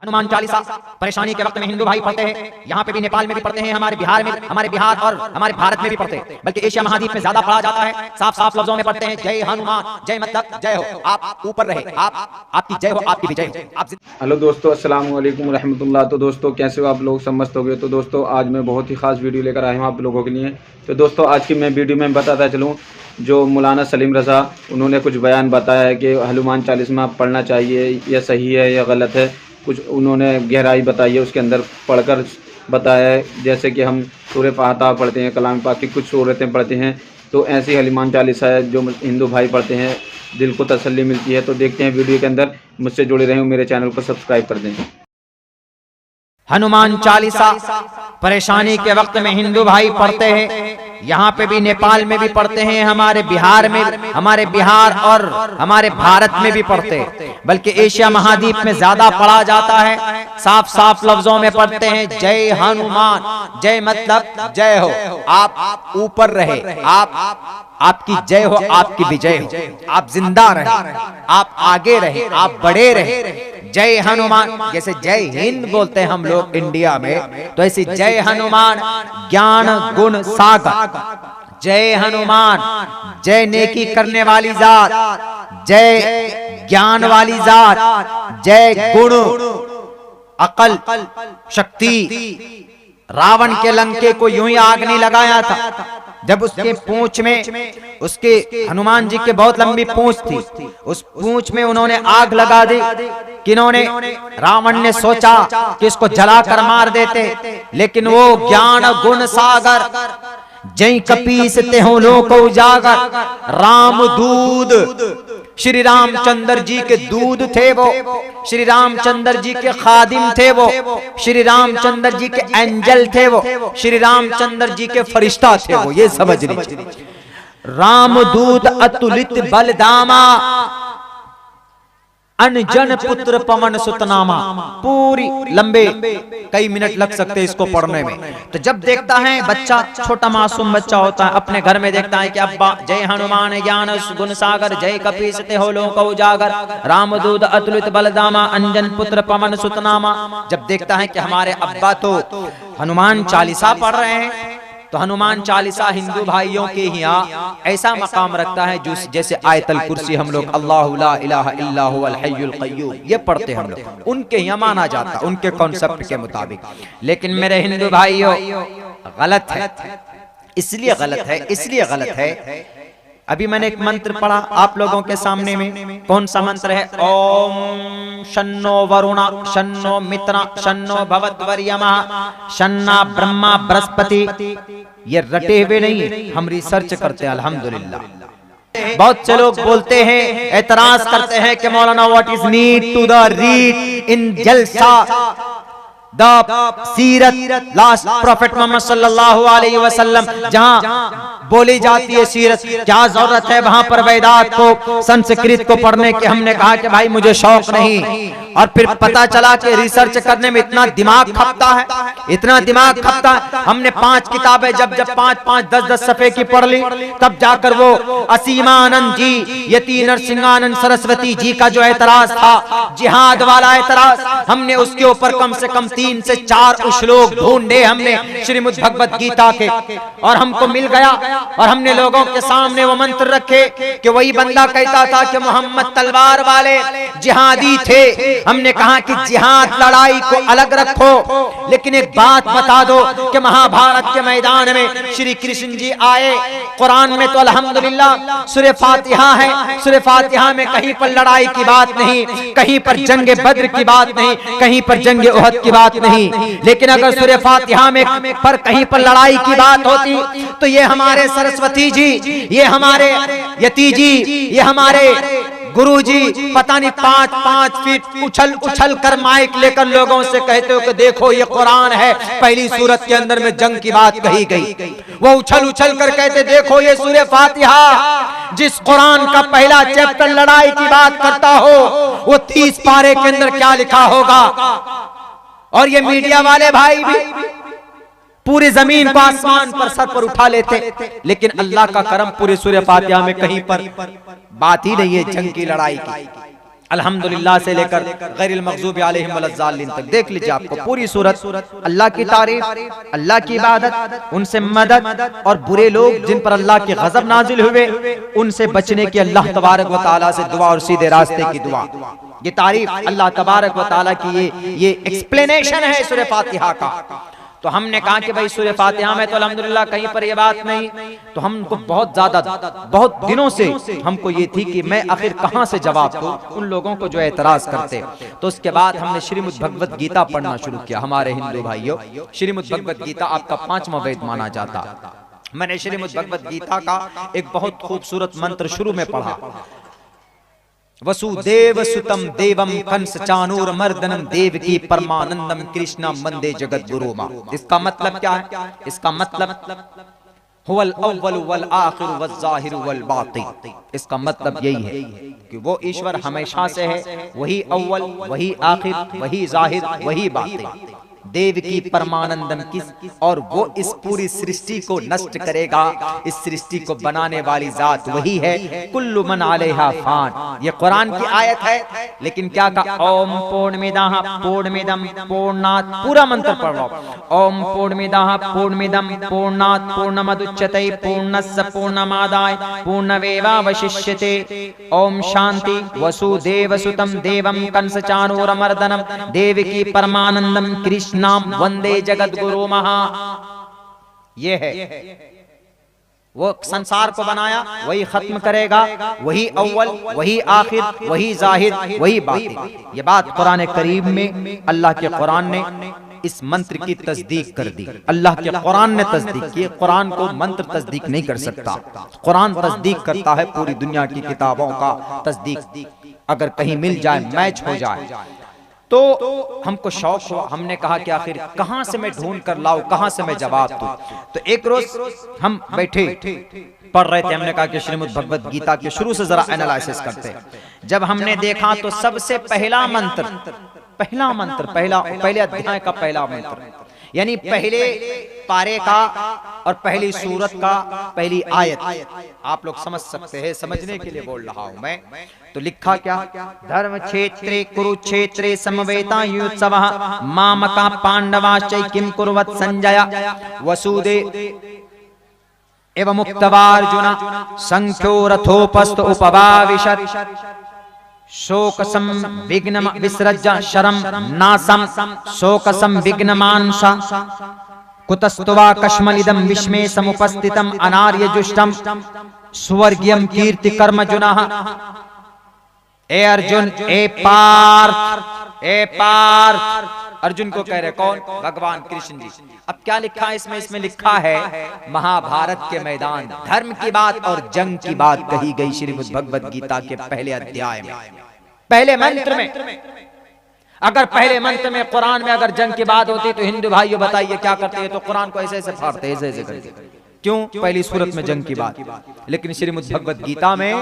हनुमान चालीसा परेशानी के वक्त में हिंदू भाई पढ़ते हैं। यहाँ पे भी नेपाल में भी पढ़ते हैं, हमारे बिहार और हमारे भारत में भी पढ़ते हैं, बल्कि एशिया महाद्वीप में ज्यादा पढ़ा जाता है। साफ साफ लफ्जों में पढ़ते हैं जय हनुमान। जय मतलब जय हो, आप ऊपर रहे, आपकी जय हो, आपकी विजय हो। आप हेलो दोस्तों, अस्सलाम वालेकुम रहमतुल्लाह। तो दोस्तों कैसे हो आप लोग, सब मस्त हो गए। तो दोस्तों आज मैं बहुत ही खास वीडियो लेकर आया हूँ आप लोगों के लिए। तो दोस्तों आज की मैं वीडियो में बताता चलूँ, जो मौलाना सलीम रज़ा उन्होंने कुछ बयान बताया है कि हनुमान चालीसा पढ़ना चाहिए, या सही है या गलत है। कुछ उन्होंने गहराई बताई है, उसके अंदर पढ़कर बताया है। जैसे कि हम सूरह फातिहा पढ़ते हैं, कलाम पाक की कुछ सूरतें पढ़ते हैं, तो ऐसी हनुमान चालीसा है जो हिंदू भाई पढ़ते हैं, दिल को तसल्ली मिलती है। तो देखते हैं वीडियो के अंदर, मुझसे जुड़े रहें, मेरे चैनल को सब्सक्राइब कर दें। हनुमान चालीसा परेशानी के वक्त में हिंदू भाई पढ़ते हैं। यहाँ पे भी नेपाल में भी पढ़ते हैं, हमारे बिहार और हमारे भारत में भी पढ़ते हैं, बल्कि एशिया महाद्वीप में ज्यादा पढ़ा जाता है। साफ साफ लफ्जों में पढ़ते हैं जय हनुमान। जय मतलब जय हो, आप ऊपर रहे, आपकी जय हो, आपकी विजय हो। आप जिंदा रहे, आप आगे रहे, आप बड़े रहे। जय हनुमान, जैसे जय हिंद बोलते हैं हम लोग इंडिया में, तो ऐसे जय हनुमान ज्ञान गुण सागर। जय हनुमान, जय नेकी करने वाली जात, जय ज्ञान वाली जात, जय गुण अकल शक्ति। रावण के लंके को यूं ही आग नहीं लगाया था, जब उसके पूंछ में, उसके हनुमान जी के बहुत लंबी पूंछ थी, उस पूंछ में उन्होंने आग लगा दी। किन्होंने? रावण ने सोचा कि इसको जलाकर मार देते, लेकिन वो ज्ञान गुण सागर जय कपीस ते हो लोक उजागर। राम दूध, श्री रामचंद्र जी के दूध थे वो, श्री रामचंद्र जी के खादिम थे वो, श्री रामचंद्र जी के एंजल थे वो, श्री रामचंद्र जी के फरिश्ता थे वो। ये समझ लीजिए, रामदूत अतुलित बलदामा, अनजन पुत्र पवन सुतनामा। पूरी लंबे कई मिनट लग सकते हैं इसको पढ़ने में। तो जब देखता है बच्चा, छोटा मासूम बच्चा होता है, अपने घर में देखता है कि अब्बा जय हनुमान ज्ञान गुण सागर, जय कपीस ते हो लोक उजागर, रामदूत अतुलित बलदामा, अंजन पुत्र पवन सुतनामा। जब देखता है कि हमारे अब्बा तो हनुमान चालीसा पढ़ रहे हैं, तो हनुमान चालीसा हिंदू भाइयों के यहाँ ऐसा मकाम रखता है जैसे आयतल कुर्सी हम लोग अल्लाहु ला इलाहा इल्ला हुवल हय्युल क़य्यूम ये पढ़ते हम लोग, उनके यहाँ माना जाता, उनके कॉन्सेप्ट के मुताबिक। लेकिन मेरे हिंदू भाइयों गलत है, इसलिए गलत है। अभी मैंने एक मंत्र पढ़ा आप लोगों के सामने में। कौन सा मंत्र है? ओम शन्नो वरुणा शन्नो मित्रा शन्नो भवद्वर्यमः शन्ना ब्रह्मा बृहस्पति। ये रटे हुए नहीं, हम रिसर्च करते हैं अल्हम्दुलिल्लाह। बहुत से लोग बोलते हैं, एतराज करते हैं कि Maulana what is need to the read in jalsa the सीरत लास्ट प्रॉफिट मोहम्मद सल्लल्लाहु अलैहि वसल्लम। जहां बोली जाती है सीरत, क्या जरूरत है वहां पर वेदात को, संस्कृत को पढ़ने के? हमने कहा कि भाई मुझे शौक नहीं। और फिर पता चला कि रिसर्च करने में इतना दिमाग खपता है, इतना दिमाग खपता है। हमने 5 किताबें जब 5-5 10-10 सफ़े की पढ़ ली, तब जाकर वो असीमानंद जी, यति नरसिंहानंद सरस्वती जी का जो एतराज था, जिहाद वाला एतराज, हमने उसके ऊपर कम से कम 3 से 4 श्लोक ढूंढे हमने श्रीमद् भगवत गीता के, और हमको मिल गया। और हमने लोगों के सामने वो मंत्र रखे कि वही बंदा कहता था कि मोहम्मद तलवार वाले जिहादी थे। हमने कहा कि जिहाद लड़ाई को अलग रखो, लेकिन एक बात बता दो कि महाभारत के मैदान में श्री कृष्ण जी आए। कुरान में तो अल्हम्दुलिल्लाह सूरह फातिहा है, सूरह फातिहा में कहीं पर लड़ाई की बात नहीं, कहीं पर जंग बद्र की बात नहीं, कहीं पर जंग उहद की बात नहीं। लेकिन अगर सूरह फातिहा में पर कहीं पर लड़ाई की बात होती, तो ये हमारे सरस्वती जी, ये हमारे यति जी, ये हमारे गुरु जी पता नहीं 5-5 फीट उछल कर माइक लेकर लोगों से कहते हो कि देखो ये कुरान है, पहली सूरत के अंदर में जंग की बात कही गई। वो उछल कर कहते देखो ये सूरह फातिहा, जिस कुरान का पहला चैप्टर लड़ाई की बात करता हो, वो 30 पारे के अंदर क्या लिखा होगा। और ये मीडिया वाले भाई भी पूरी जमीन को आसमान पर सर पर उठा लेते, लेकिन अल्लाह का करम पूरे सूरह फातिहा में कहीं पर बात ही नहीं है जंग की लड़ाई की। अल्हम्दुलिल्लाह से लेकर गैरिल मग़ज़ूबि अलैहिम वलज़्ज़ालिन तक देख लीजिए, आपको पूरी सूरत अल्लाह की तारीफ, अल्लाह की इबादत, उनसे मदद और बुरे लोग जिन पर अल्लाह के गज़ब नाजिल हुए उनसे बचने की अल्लाह तबारक व तआला से दुआ और सीधे रास्ते की दुआ। ये तारीफ अल्लाह तबारक व तआला की ये एक्सप्लेनेशन है सूरह फातिहा का। तो हमने कहा कि भाई सूरह फातिहा में तो अल्हम्दुलिल्लाह कहीं पर ये बात नहीं, तो हमको बहुत दिनों से हमको ये थी कि मैं आखिर कहाँ से जवाब दूं उन लोगों को जो एतराज करते। तो उसके बाद हमने श्रीमद् भगवत गीता पढ़ना शुरू किया। हमारे हिंदू भाइयों, श्रीमद् भगवत गीता आपका 5वां वेद माना जाता। मैंने श्रीमद् भगवत गीता का एक बहुत खूबसूरत मंत्र शुरू में पढ़ा, वसुदेव सुतम देवम कंस चानूर मर्दनम देवकी परमानंदम कृष्णा मंदे जगत गुरुमा। इसका मतलब क्या है? इसका मतलब हुवल अव्वल वल आखिर वल ज़ाहिर वल बातिन। इसका मतलब यही है कि वो ईश्वर हमेशा से है, वही अव्वल, वही आखिर, वही ज़ाहिर, वही बातिन, देव की परमानंदम किस, और वो इस पूरी सृष्टि को नष्ट करेगा। इस सृष्टि को बनाने वाली जात वही है। कुल्लु मन अलैहा फान, ये कुरान की आयत है। लेकिन क्या कहा? ओम पूर्णमिदः पूर्णमिदं पूर्णात्, पूरा मंत्र पढ़ लो। ओम पूर्णमिदः पूर्णमिदं पूर्णात् पूर्णमुदच्यते पूर्णस्य पूर्णमादाय पूर्णमेवावशिष्यते। ओम शांति। वसुदेव सुतं देवं कंस चाणूरमर्दनम देवकी परमानंदम कृष्ण नाम वंदे जगत गुरु महा। ये है वो संसार को बनाया, वही खत्म करेगा, वही अव्वल, वही आखिर, वही जाहिर, वही बातिन। ये बात कुरान करीम में अल्लाह के कुरान ने इस मंत्र की तस्दीक कर दी। अल्लाह के कुरान ने तस्दीक की। कुरान को मंत्र तस्दीक नहीं कर सकता, कुरान तस्दीक करता है पूरी दुनिया की किताबों का तस्दीक। अगर कहीं मिल जाए, मैच हो जाए, तो हमको शौक हुआ। हमने कहा कि आखिर कहां से मैं ढूंढ कर लाऊं, कहां से मैं जवाब दूं। तो एक रोज हम बैठे पढ़ रहे थे, हमने कहा कि श्रीमद् भगवत गीता के शुरू से जरा एनालिसिस करते हैं। जब हमने देखा तो सबसे पहला मंत्र, पहले अध्याय का पहला मंत्र, यानी पहले पारे का और पहली सूरत का पहली आयत, आप लोग समझ सकते हैं, समझने के लिए बोल रहा हूं मैं। तो लिखा क्या? धर्म क्षेत्रे कुरुक्षेत्रे समवेतायुत्सवः मामका पांडवाश्च किम कुर्वत् संजय वसुदेव एवं मुक्तवार्जुन संख्यो रथोपस्थ उपवाविशत् शोक संविघ्न विसृज्य शरम नासम शोक संविघ्नमांसा कुतस्तुवा कश्मलिदं विस्मय समुपस्थितम अनार्य जुष्टम स्वर्गीयम कीर्ति कर्मजुनः। ए अर्जुन, ए पार्थ, अर्जुन को कह रहे कौन? भगवान कृष्ण जी। अब क्या लिखा है इसमें? इसमें लिखा है महाभारत के मैदान, धर्म की बात और जंग की बात कही गई श्रीमद् भगवत गीता के पहले अध्याय में, पहले मंत्र में। अगर पहले मंत्र में कुरान में अगर जंग की बात होती तो हिंदू भाइयों बताइए क्या करते हैं? तो कुरान को ऐसे ऐसे फाड़ते, ऐसे ऐसे करके। क्यों? पहली सूरत में जंग की बात, लेकिन श्रीमद् भगवत गीता में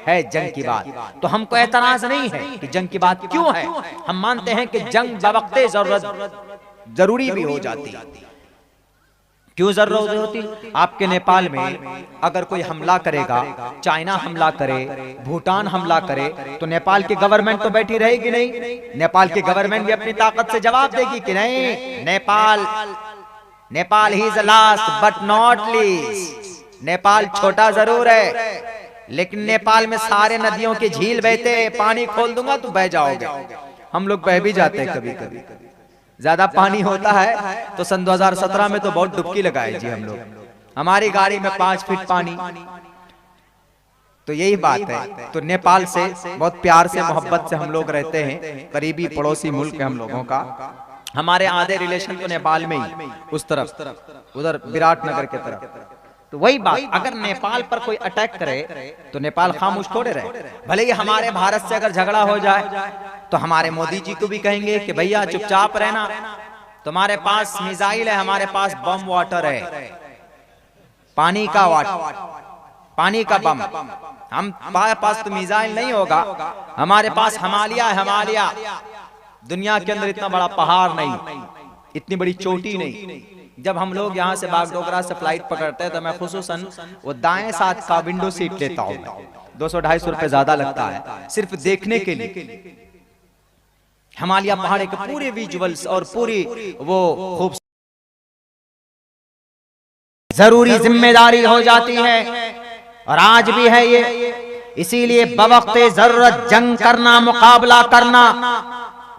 है जंग की बात। तो हमको एतराज नहीं है कि जंग की बात क्यों है। हम मानते हैं कि जंग बवक्ते जरूरत जरूरी भी हो जाती। क्यों जरूरत होती? आपके नेपाल में अगर कोई हमला करेगा, चाइना हमला करे, भूटान हमला करे, तो नेपाल की गवर्नमेंट तो बैठी रहेगी नहीं। नेपाल की गवर्नमेंट भी अपनी ताकत से जवाब देगी कि नहीं, Nepal he is last but not least. Nepal छोटा जरूर है, लेकिन नेपाल में सारे नदियों की झील बहते, पानी खोल दूंगा तो बह जाओगे। हम लोग बह भी जाते हैं कभी कभी, ज्यादा पानी होता है तो सन 2017 में तो बहुत डुबकी लगाए जी हम लोग। हमारी गाड़ी में 5 फीट पानी। तो यही बात है। तो नेपाल से बहुत प्यार से मोहब्बत से हम लोग रहते हैं, करीबी पड़ोसी मुल्क है हम लोगों का। हमारे आधे रिलेशन तो नेपाल में ही, उस तरफ, उधर विराटनगर के तरफ। तो वही बात, अगर नेपाल पर कोई अटैक करे तो नेपाल खामोश थोड़े रहे। भले ही हमारे भारत से अगर झगड़ा हो जाए तो हमारे मोदी जी को भी कहेंगे कि भैया चुपचाप रहना, तुम्हारे पास मिसाइल है, हमारे पास बम वाटर है, पानी का वाटर, पानी का बम। हम पास तो मिसाइल नहीं होगा, हमारे पास हिमालय है, हिमालय। दुनिया के अंदर इतना बड़ा पहाड़ नहीं, इतनी बड़ी चोटी नहीं। जब हम लोग यहाँ से बागडोगरा से फ्लाइट पकड़ते हैं तो मैं खुसूसन वो दाएं साथ का विंडो सीट लेता हूँ। 200-250 रुपए ज्यादा लगता है सिर्फ देखने के लिए। हिमालय पहाड़ के पूरे विजुअल्स और पूरी वो खूब जरूरी जिम्मेदारी हो जाती है, और आज भी है ये। इसीलिए बवक्ते जरूरत जंग करना, मुकाबला करना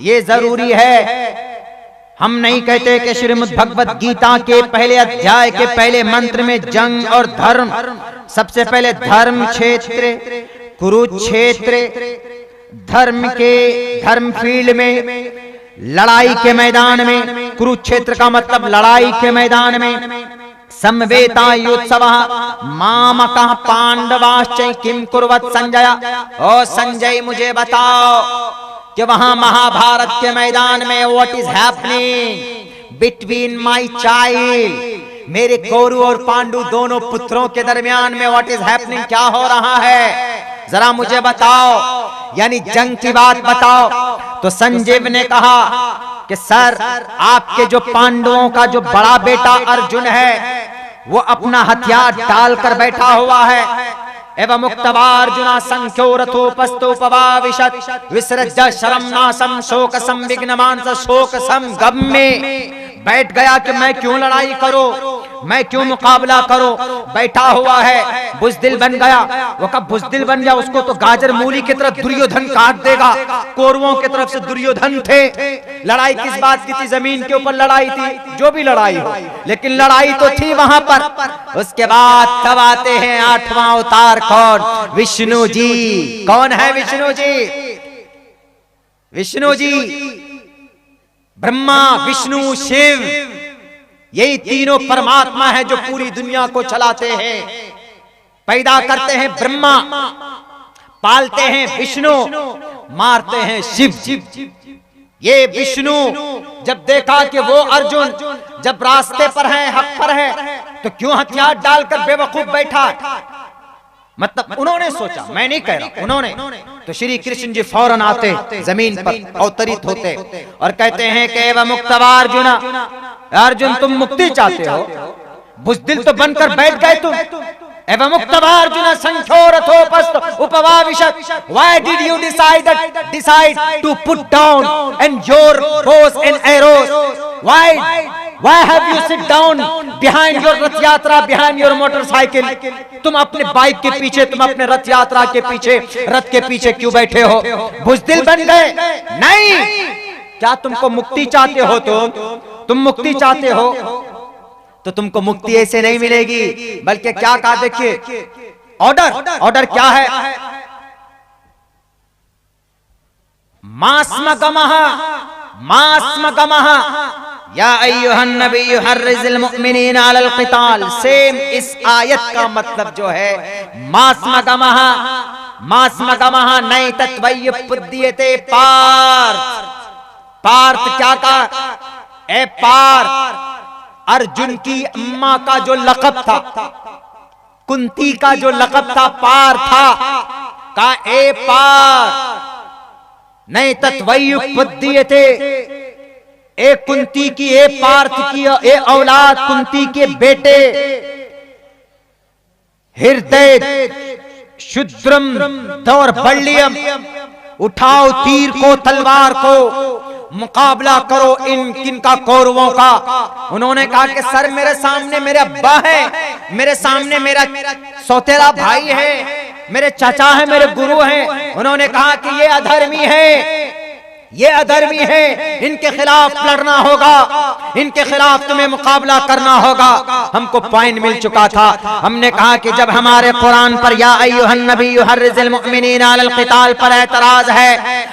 ये जरूरी है। हम नहीं कहते कि श्रीमद् भगवत गीता के पहले अध्याय के पहले मंत्र में जंग और धर्म, सबसे पहले धर्म क्षेत्र कुरुक्षेत्र, धर्म फील्ड में, लड़ाई के मैदान में, कुरुक्षेत्र का मतलब लड़ाई के मैदान में, समवेतायुत्सवः मामकः पांडवाश्च किम कुर्वत संजय। ओ संजय मुझे बताओ कि वहां महाभारत के मैदान में what is happening between my child, मेरे कौरव और पांडु दोनों पुत्रों के दरमियान में व्हाट इज हैपनिंग, क्या हो रहा है जरा मुझे बताओ, यानी जंग की बात बताओ। तो संजीव ने कहा कि सर आपके जो पांडवों का जो बड़ा बेटा अर्जुन है वो अपना हथियार डालकर बैठा हुआ है। एवं मुक्तवार्जुना संख्यो रथोपस्तोपवाविशत विसृज्य शरम नासम शोक संविघ्नमान शोक समगम में बैठ गया कि मैं क्यों लड़ाई करूं, मैं क्यों मुकाबला करूं, बैठा हुआ है, बुजदिल बन गया। वो कब बुजदिल बन गया, उसको तो गाजर मूली की तरफ दुर्योधन काट देगा। कौरवों की तरफ से दुर्योधन थे। लड़ाई किस बात की थी, जमीन के ऊपर लड़ाई थी, जो भी लड़ाई हो, लेकिन लड़ाई तो थी वहां पर। उसके बाद तब आते हैं 8वां अवतार, कौन, विष्णु जी। कौन है विष्णु जी? विष्णु जी ब्रह्मा विष्णु शिव, यही तीनों परमात्मा है जो पूरी दुनिया को चलाते हैं। पैदा करते हैं ब्रह्मा, पालते हैं विष्णु, मारते हैं शिव। ये विष्णु जब देखा कि वो अर्जुन जब रास्ते पर है, हक पर है, तो क्यों हथियार डालकर बेवकूफ बैठा, मतलब उन्होंने सोचा, मैं नहीं कह रहा, उन्होंने। तो श्री कृष्ण जी फौरन आते, जमीन पर अवतरित होते और कहते हैं कि एवं मुक्तवार्जुन, अर्जुन तुम मुक्ति चाहते हो, बुजदिल तो बनकर बैठ गए तुम। एवं मुक्तवार्जुन संख्यो रथोपस्थ उपवाविशत, why did you decide to put down and your bows and arrows, Why have you sit down behind your रथ यात्रा, behind your motorcycle? तुम अपने बाइक के पीछे, तुम अपने रथ यात्रा के पीछे, रथ के पीछे क्यों बैठे हो? बुजदिल बन गए? नहीं। क्या तुमको मुक्ति चाहते हो? तुम मुक्ति चाहते हो तो तुमको मुक्ति ऐसे नहीं मिलेगी, बल्कि क्या कहा देखिए, ऑर्डर क्या है? मास्मगमः या अय्युहन नबिय्यु हर्रिज़िल मुअ्मिनीना अलल क़िताल। सेम इस आयत का मतलब जो है मास्मगमः नैतत्वय्युपद्यते पार्थ क्या कहा? ए पार्थ, अर्जुन की अम्मा का जो लक़ब था, कुंती का जो लक़ब था पार्थ था, का ए पार्थ नैतत्वय्युपद्यते, ए कुंती की, ए पार्थ की, ए औलाद कुंती के बेटे, हृदय शुद्रम दौर्बल्यम, उठाओ तीर को, तलवार को, मुकाबला करो इन किनका, कौरवों का। उन्होंने कहा कि सर मेरे सामने मेरे अब्बा है, मेरे सामने मेरा सौतेला भाई है, मेरे चाचा है, मेरे गुरु हैं। उन्होंने कहा कि ये अधर्मी है, ये अधर्मी है, इनके खिलाफ लड़ना होगा, इनके खिलाफ तुम्हें मुकाबला करना होगा। हमको पॉइंट मिल चुका था। हमने कहा कि जब हमारे कुरान पर या अय्युहन नबिय्यु हर्रिज़िल मुअ्मिनीना अलल क़िताल पर एतराज है,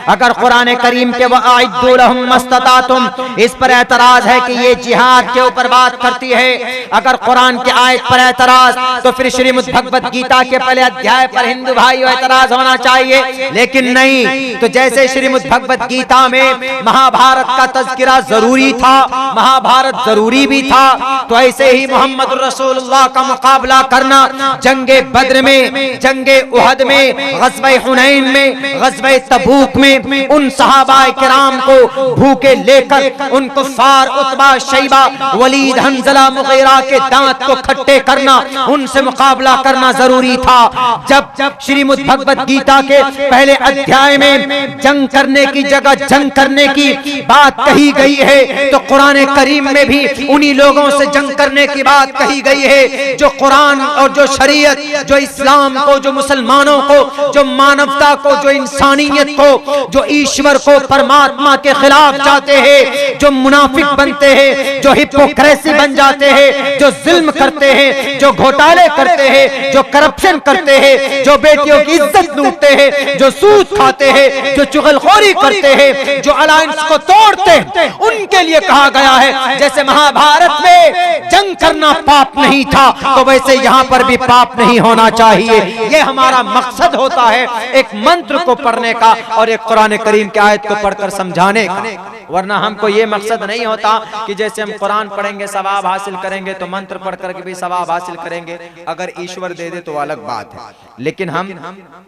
अगर कुरान करीम के वअइद्दू लहुम मस्ततातुम, इस पर एतराज है कि ये जिहाद के ऊपर बात करती है, अगर कुरान की आयत पर एतराज, तो फिर श्रीमद् भगवत गीता के पहले अध्याय पर हिंदू भाइयों एतराज होना चाहिए, लेकिन नहीं। तो जैसे श्रीमद् भगवत गीता में महाभारत का तज़किरा जरूरी था, महाभारत जरूरी भी था, तो ऐसे ही मोहम्मद रसूलुल्लाह का मुकाबला करना जंगे बद्र में, जंगे उहद में, ग़ज़वे हुनैन में, ग़ज़वे तबूक में उन सहाबाए किराम को भूखे लेकर उन कुफ़ार उतबा, शैबा, वलीद, हंज़ला, मुग़ीरा के दांत को खट्टे करना, उनसे मुकाबला करना जरूरी था। जब श्रीमद् भगवत गीता के पहले अध्याय में जंग करने की जगह जंग करने की बात कही गई है, तो कुरान करीम में भी उन्हीं लोगों से जंग करने की बात कही गई है जो कुरान और जो शरीयत, जो इस्लाम को, जो मुसलमानों को, जो मानवता को, जो इंसानियत को, जो ईश्वर को, परमात्मा के खिलाफ जाते हैं, जो मुनाफिक बनते हैं, जो हिपोक्रेसी बन जाते हैं, जो जुल्म करते हैं, जो घोटाले करते हैं, जो करप्शन करते हैं, जो बेटियों की इज्जत लूटते हैं, जो सूद खाते हैं, जो चुगलखोरी करते हैं, जो अलायंस को तोड़ते हैं, उनके लिए कहा गया है जैसे महाभारत में जंग करना पाप नहीं था, तो वैसे यहाँ पर भी पाप नहीं होना चाहिए। ये हमारा मकसद होता है एक मंत्र को पढ़ने का और एक कुरान करीम की आयत को पढ़कर समझाने का, वरना हमको ये मकसद नहीं होता कि जैसे हम कुरान पढ़ेंगे सवाब हासिल करेंगे तो मंत्र पढ़ करके भी सवाब हासिल करेंगे। अगर ईश्वर दे दे तो अलग बात है, लेकिन हम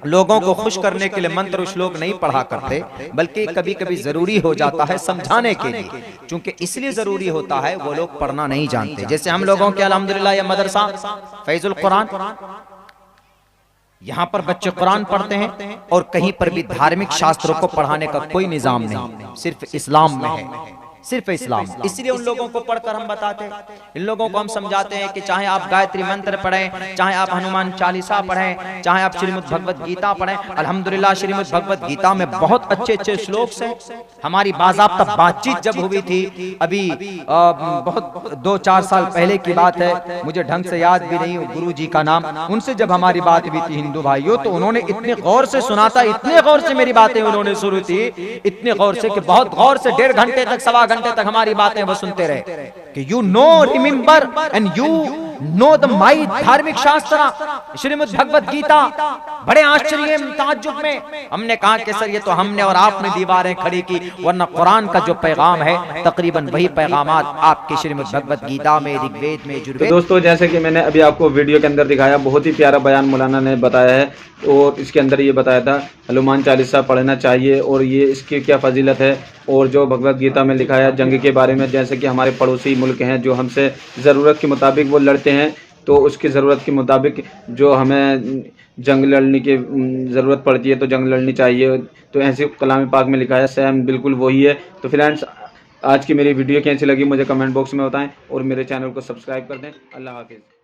लोगों को खुश करने के लिए मंत्र श्लोक नहीं पढ़ा करते, बल्कि कभी कभी जरूरी हो जाता है समझाने के लिए, क्योंकि इसलिए जरूरी होता है वो लोग पढ़ना नहीं जानते। जैसे हम लोगों के अल्हम्दुलिल्लाह ये मदरसा फैजुल कुरान, यहाँ पर बच्चे कुरान पढ़ते हैं और कहीं पर भी धार्मिक शास्त्रों को पढ़ाने का कोई निजाम नहीं, सिर्फ इस्लाम में है, सिर्फ इस्लाम। इसलिए उन लोगों को पढ़कर हम बताते हैं, इन लोगों को हम समझाते हैं कि चाहे आप गायत्री मंत्र पढ़ें, चाहे आप हनुमान चालीसा पढ़ें, चाहे आप श्रीमद् भगवत गीता पढ़ें। अल्हम्दुलिल्लाह श्रीमद् भगवत गीता में बहुत अच्छे अच्छे श्लोक हैं। हमारी बाज़ाब्ता बातचीत जब हुई थी, अभी बहुत 2-4 साल पहले की बात है, मुझे ढंग से याद भी नहीं गुरु जी का नाम, उनसे जब हमारी बात हुई थी हिंदू भाइयों, तो उन्होंने इतने गौर से सुना था, इतने गौर से मेरी बातें उन्होंने शुरू थी, इतने गौर से कि बहुत गौर से 1.5 घंटे तक, सवा घंटे तक हमारी बातें वो सुनते रहे कि you know, remember and you know the my धार्मिक शास्त्र श्रीमद् भगवत गीता। बड़े आश्चर्य ताज्जुब में हमने कहा कि सर ये तो हमने और आपने दीवारें खड़ी की, वरना कुरान का जो पैगाम है तकरीबन वही पैगामात आपके श्रीमद् भगवत गीता में, ऋग्वेद में, यजुर्वेद। तो दोस्तों जैसे कि मैंने अभी आपको वीडियो के अंदर दिखाया, बहुत ही प्यारा बयान मौलाना ने बताया है, और इसके अंदर ये बताया था हनुमान चालीसा पढ़ना चाहिए और ये इसकी क्या फजीलत है, और जो भगवत गीता में लिखा है जंग के बारे में, जैसे कि हमारे पड़ोसी मुल्क हैं जो हमसे ज़रूरत के मुताबिक वो लड़ते हैं, तो उसकी ज़रूरत के मुताबिक जो हमें जंग लड़ने की ज़रूरत पड़ती है तो जंग लड़नी चाहिए। तो ऐसे कलाम पाक में लिखा है, सेम बिल्कुल वही है। तो फ्रेंड्स आज की मेरी वीडियो कैसी लगी मुझे कमेंट बॉक्स में बताएं और मेरे चैनल को सब्सक्राइब कर दें। अल्लाह हाफिज़।